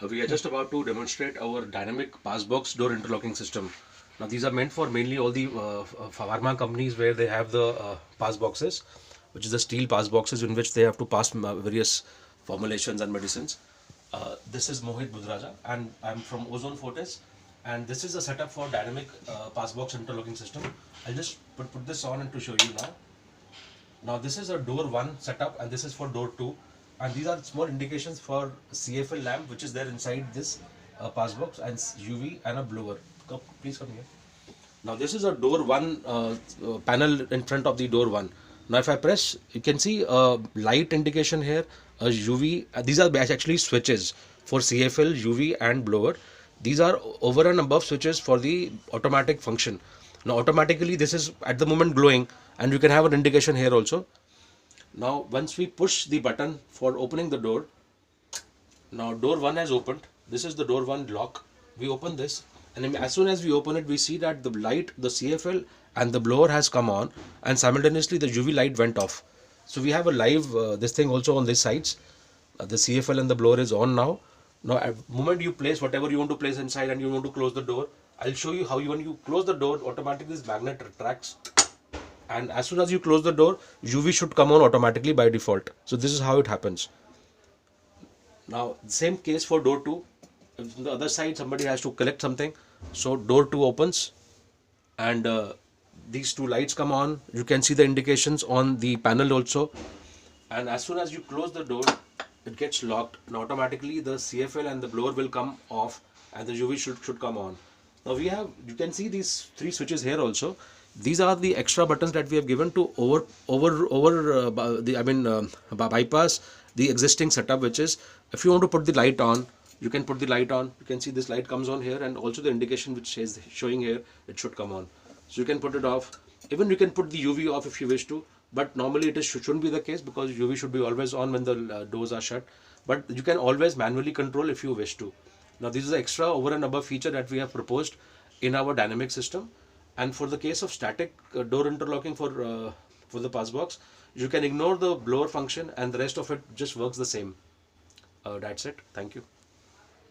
We are just about to demonstrate our dynamic pass box door interlocking system. Now these are meant for mainly all the pharma companies where they have the pass boxes, which is the steel pass boxes in which they have to pass various formulations and medicines. This is Mohit Budraja and I'm from Ozone Fortis, and this is a setup for dynamic pass box interlocking system. I'll just put this on and to show you now. Now this is a door 1 setup and this is for door 2, and these are small indications for CFL lamp which is there inside this pass box, and UV and a blower. Please come here. Now this is a door 1 panel in front of the door 1. Now if I press, you can see a light indication here, a UV. These are actually switches for CFL, UV and blower. These are over and above switches for the automatic function. Now automatically this is at the moment glowing, and you can have an indication here also. Now once we push the button for opening the door, now door 1 has opened. This is the door 1 lock. We open this, and as soon as we open it, we see that the light, the CFL and the blower has come on, and simultaneously the UV light went off. So we have a live this thing also on these sides. The CFL and the blower is on now. Now at the moment you place whatever you want to place inside and you want to close the door, I'll show you how when you close the door, automatically this magnet retracts, and as soon as you close the door, UV should come on automatically by default. So this is how it happens. Now same case for door 2. If on the other side somebody has to collect something, so door 2 opens, and these two lights come on. You can see the indications on the panel also, and as soon as you close the door, it gets locked, and automatically the CFL and the blower will come off and the UV should come on. Now you can see these 3 switches here also. These are the extra buttons that we have given to bypass the existing setup, which is if you want to put the light on, you can put the light on. You can see this light comes on here, and also the indication which is showing here, it should come on. So you can put it off. Even you can put the UV off if you wish to, but normally shouldn't be the case because UV should be always on when the doors are shut. But you can always manually control if you wish to. Now this is an extra over and above feature that we have proposed in our dynamic system. And for the case of static door interlocking for the pass box, you can ignore the blower function and the rest of it just works the same. That's it. Thank you.